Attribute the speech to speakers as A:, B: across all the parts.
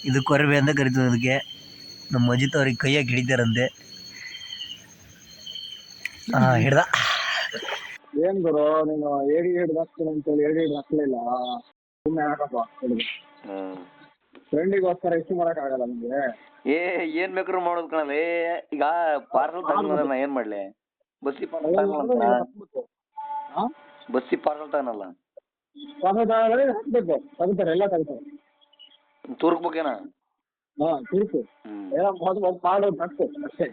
A: ಇದು ಕೊರವೆ ಅಂತ ಕರಿತದೆ. ಅದಕ್ಕೆ ನಮ್ಮ ಅಜಿತ್ ಅವ್ರಿಗೆ ಕೈಯಾಗಿ ಹಿಡಿತಾರಂತೆ. ಹಿಡ್ದ
B: ಏನ್ ಗುರು ನೀನು ಏಡಿ ಹಿಡ್ದು ಹಾಕ್ತೀನಿ ಅಂತೇಳಿ ಏಡಿ ಹಿಡ್ದು ಹಾಕ್ಲಿಲ್ಲ. ಸುಮ್ಮನೆ ಹಾಕಪ್ಪ ಹಿಡಿದು. ಫ್ರೆಂಡಿಗೋಸ್ಕರ ಇಷ್ಟು ಮಾಡಕ್ ಆಗಲ್ಲ ನಿಮ್ಗೆ.
C: ಏನ್ ಬೇಕಾದ್ರು ಮಾಡೋದ್ ಕಣಲ್ಲ. ಈಗ ಪಾರ್ಸಲ್ ತಗೊಂಡ್ ಏನ್ ಮಾಡ್ಲಿ? ಬಸ್ಸಿ ಪಾರ್ಸಲ್ ತಗೊನಲ್ಲ.
B: ಹಾಕ್ಬೇಕು, ತಗೋತಾರೆ, ಎಲ್ಲ ತಗೋತಾರೆ.
C: ತೂರ್ಕ್ಬೇಕೇನ?
B: ತಿರ್ಕು ಮಾಡು ಹಾಕ್ತು ಅಷ್ಟೇ.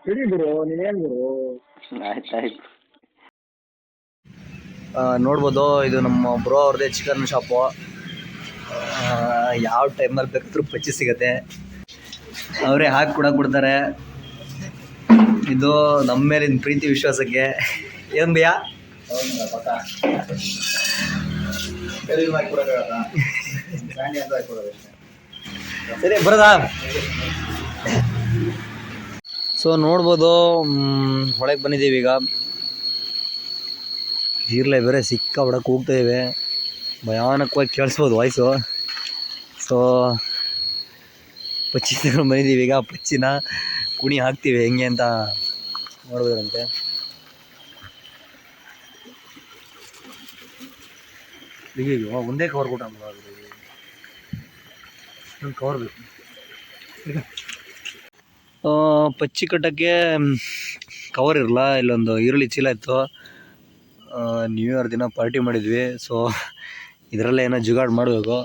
B: ಹಿಡಿ ಗುರು, ನೀನೇನ್ ಗುರು.
C: ಆಯ್ತಾಯ್ತು.
A: ನೋಡ್ಬೋದು, ಇದು ನಮ್ಮ ಬ್ರೋ ಅವ್ರದ್ದೇ ಚಿಕನ್ ಶಾಪು. ಯಾವ ಟೈಮಲ್ಲಿ ಬೇಕಾದ್ರೂ ಪಚ್ಚಿ ಸಿಗತ್ತೆ, ಅವರೇ ಹಾಕಿ ಕೊಡ್ತಾರೆ. ಇದು ನಮ್ಮ ಮೇಲಿನ ಪ್ರೀತಿ ವಿಶ್ವಾಸಕ್ಕೆ. ಏನು ಭಯ್ಯ? ಸರಿ ಬರೋದಾ? ಸೊ ನೋಡ್ಬೋದು, ಹೊಳಗೆ ಬಂದಿದ್ದೀವಿ ಈಗ. ಈರ್ಲೆ ಬೇರೆ ಸಿಕ್ಕ ಹೊಡಕ್ಕೆ ಹೋಗ್ತಾಯಿವೆ, ಭಯಾನಕವಾಗಿ ಕೇಳಿಸ್ಬೋದು ವಾಯ್ಸು. ಸೊ ಪಚ್ಚಿ ತಗೊಂಡು ಬಂದಿದ್ದೀವಿ ಈಗ. ಪಚ್ಚಿನ ಕುಣಿ ಹಾಕ್ತೀವಿ ಹೆಂಗೆ ಅಂತ ನೋಡ್ಬೋದಂತೆ. ಈಗ ಒಂದೇ ಕವರ್ ಕೊಟ್ಟ ಕವರ್ ಬೇಕು. ಪಚ್ಚಿ ಕಟ್ಟೋಕ್ಕೆ ಕವರ್ ಇರಲ್ಲ. ಇಲ್ಲೊಂದು ಈರುಳ್ಳಿ ಚೀಲ ಇತ್ತು. ನ್ಯೂ ಇಯರ್ ದಿನ ಪಾರ್ಟಿ ಮಾಡಿದ್ವಿ. ಸೊ ಇದರಲ್ಲೇ ಏನೋ ಜುಗಾಡ್ ಮಾಡಬೇಕು.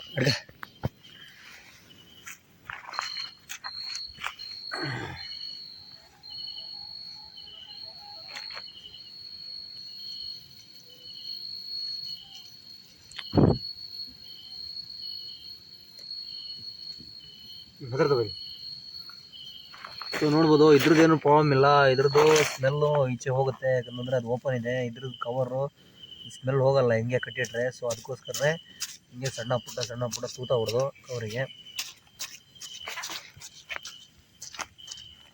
A: ಸೊ ನೋಡ್ಬೋದು, ಇದ್ರದ್ದೇನು ಪ್ರಾಬ್ಲಮ್ ಇಲ್ಲ. ಇದ್ರದ್ದು ಸ್ಮೆಲ್ಲು ಈಚೆ ಹೋಗುತ್ತೆ, ಯಾಕಂದರೆ ಅದು ಓಪನ್ ಇದೆ. ಇದ್ರದ್ದು ಕವರು ಸ್ಮೆಲ್ ಹೋಗಲ್ಲ ಹಿಂಗೆ ಕಟ್ಟಿಟ್ರೆ. ಸೊ ಅದಕ್ಕೋಸ್ಕರ ಹಿಂಗೆ ಸಣ್ಣ ಪುಟ್ಟ ತೂತ ಹೊಡೆದು ಕವರಿಗೆ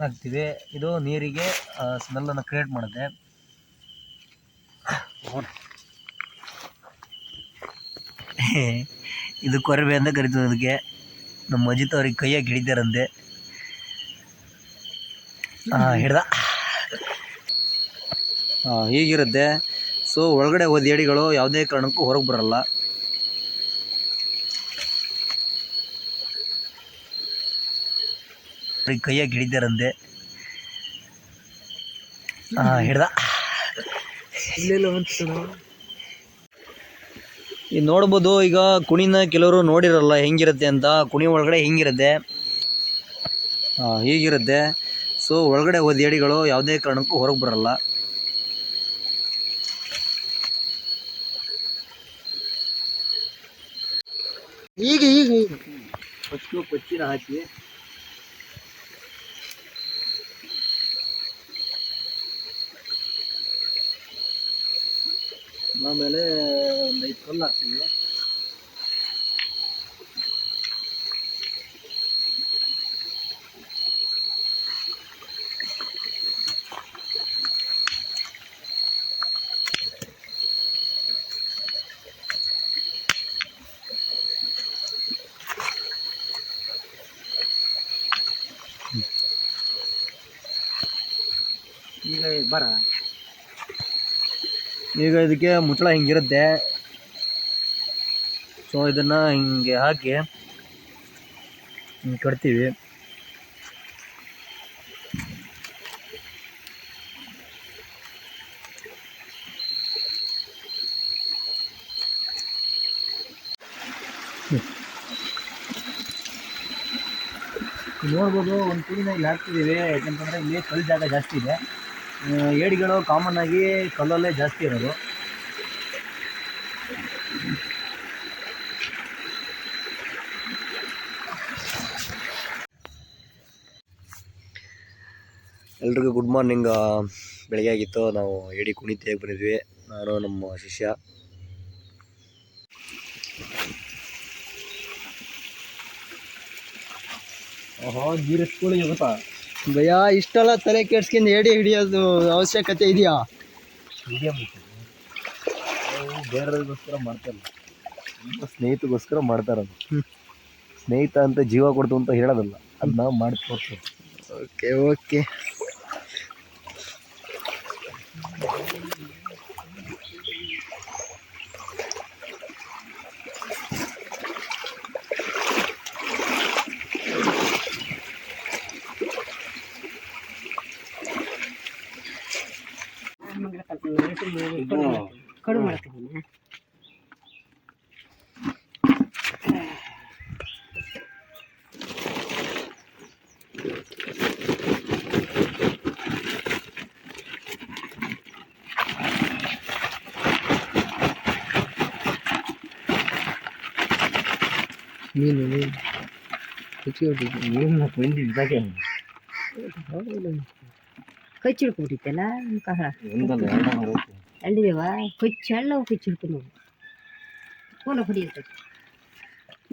A: ಹಾಕ್ತೀವಿ. ಇದು ನೀರಿಗೆ ಸ್ಮೆಲ್ಲನ್ನು ಕ್ರಿಯೇಟ್ ಮಾಡುತ್ತೆ. ಇದು ಕೊರವೆ ಅಂತ ಕರಿತದೆ. ಅದಕ್ಕೆ ನಮ್ಮ ಅಜಿತ್ ಅವ್ರಿಗೆ ಕೈಯಾಗಿ ಹಿಡಿತಾರಂತೆ. ಹಿಡ್ದ ಹೀಗಿರುತ್ತೆ. ಸೊ ಒಳಗಡೆ ಹೋದ ಏಡಿಗಳು ಯಾವುದೇ ಕಾರಣಕ್ಕೂ ಹೊರಗೆ ಬರಲ್ಲ. ಕೈಯಾಗಿ ಹಿಡಿತಾರಂತೆ. ಹಿಡ್ದ ಈಗ ನೋಡ್ಬೋದು. ಈಗ ಕುಣಿನ ಕೆಲವರು ನೋಡಿರಲ್ಲ ಹೆಂಗಿರುತ್ತೆ ಅಂತ. ಕುಣಿ ಒಳಗಡೆ ಹಿಂಗಿರುತ್ತೆ, ಹೀಗಿರುತ್ತೆ. ಸೊ ಒಳಗಡೆ ಹೋದ ಏಡಿಗಳು ಯಾವುದೇ ಕಾರಣಕ್ಕೂ ಹೊರಗೆ ಬರಲ್ಲ. ಈಗ ಫಸ್ಟು ಪಚ್ಚಿನ ಹಾಕಿ ಆಮೇಲೆ ಒಂದು 5 ಕಲ್ಲು ಹಾಕ್ತೀವಿ. ಈಗ ಇದಕ್ಕೆ ಮುಚ್ಚಳ ಹಿಂಗಿರುತ್ತೆ. ಸೊ ಇದನ್ನು ಹಿಂಗೆ ಹಾಕಿ ಹಿಂಗೆ ಕಟ್ತೀವಿ. ನೋಡ್ಬೋದು, ಒಂದು ಕುಡಿನ ಇಲ್ಲಿ ಹಾಕ್ತಿದ್ದೀವಿ. ಯಾಕಂತಂದರೆ ಇಲ್ಲಿ ಕಲ್ಲು ಜಾಗ ಜಾಸ್ತಿ ಇದೆ. ಏಡಿಗಳು ಕಾಮನ್ ಆಗಿ ಕಲ್ಲಲ್ಲೇ ಜಾಸ್ತಿ ಇರೋದು. ಎಲ್ರಿಗೂ ಗುಡ್ ಮಾರ್ನಿಂಗ್. ಬೆಳಗ್ಗೆ ಆಗಿತ್ತು. ನಾವು ಏಡಿ ಕುಣಿತೆಯಾಗಿ ಬಂದಿದ್ವಿ, ನಾನು ನಮ್ಮ ಶಿಷ್ಯ. ಗೀರಿಸ್ಕೊಳ್ಳಿ ಗೊತ್ತಾ ಭಯ. ಇಷ್ಟೆಲ್ಲ ತಲೆ ಕೆಡ್ಸ್ಕೊಂಡು ಏಡಿ ಹಿಡಿಯೋದು ಅವಶ್ಯಕತೆ ಇದೆಯಾ? ಬೇರೆಗೋಸ್ಕರ ಮಾಡ್ತಾರಲ್ಲ, ಸ್ನೇಹಿತಗೋಸ್ಕರ ಮಾಡ್ತಾರದು. ಸ್ನೇಹಿತ ಅಂತ ಜೀವ ಕೊಡ್ತು ಅಂತ ಹೇಳೋದಲ್ಲ, ಅದನ್ನ ಮಾಡಿ ತೋರಿಸು.
B: Okay okay.
D: ಕಡು ಮಾಡ್ತೀನಿ.
B: ನೀನು
D: ಕಚ್ಚಿಡ್ಕೊಬಿಟ್ಟಿತ್ತಲ್ಲ ಕಹಳ ಅಲ್ಲಿದೇವ ಕಚ್ಚೆಲ್ಲ ಕಚ್ಚಿಡ್ಕೊಂಡು ಫೋನ ಹೊಡಿಯುತ್ತೆ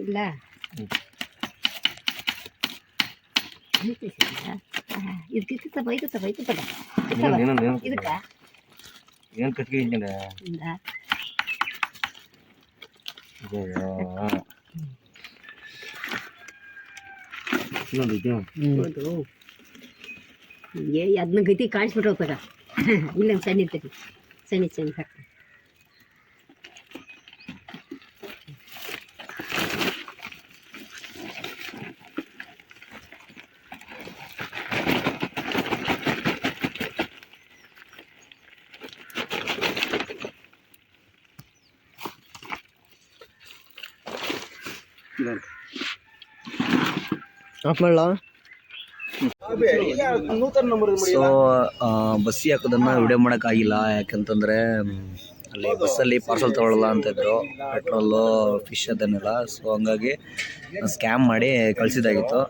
D: ಇಲ್ಲ ಇದಕ್ಕಿತ್ತಪ್ಪ ಇದಕ್ಕಪ್ಪ ಇದಕ್ಕ
A: ಏನು ಕಟ್ಗೆ
D: ಇಲ್ಲ ಹೌದು ಅದನ್ನ ಗತಿ ಕಾಣಿಸ್ಬಿಟ್ಟು ಹೋಗ್ತದ ಇಲ್ಲ ಸಣ್ಣ ಇರ್ತದೆ ಸಣ್ಣ ಸಣ್ಣ ಹಾಕ್ತ
B: ಆಫ್ ಮಾಡಲ.
A: ಸೊ ಬಸ್ಸಿ ಹಾಕೋದನ್ನ ವಿಡಿಯೋ ಮಾಡೋಕ್ಕಾಗಿಲ್ಲ, ಯಾಕಂತಂದರೆ ಅಲ್ಲಿ ಬಸ್ಸಲ್ಲಿ ಪಾರ್ಸಲ್ ತೊಗೊಳ್ಳಲ್ಲ ಅಂತಿದ್ರು, ಪೆಟ್ರೋಲು ಫಿಶ್ ಅದನ್ನೆಲ್ಲ. ಸೊ ಹಂಗಾಗಿ ಸ್ಕ್ಯಾಮ್ ಮಾಡಿ ಕಳಿಸಿದಾಗಿತ್ತು.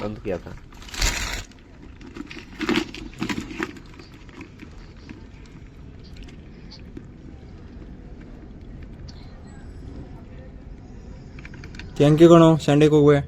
A: बंद किया था.
B: ಥ್ಯಾಂಕ್ ಯು ಕಣೋ, ಸಂಡೆಗೆ ಹೋಗುವೆ.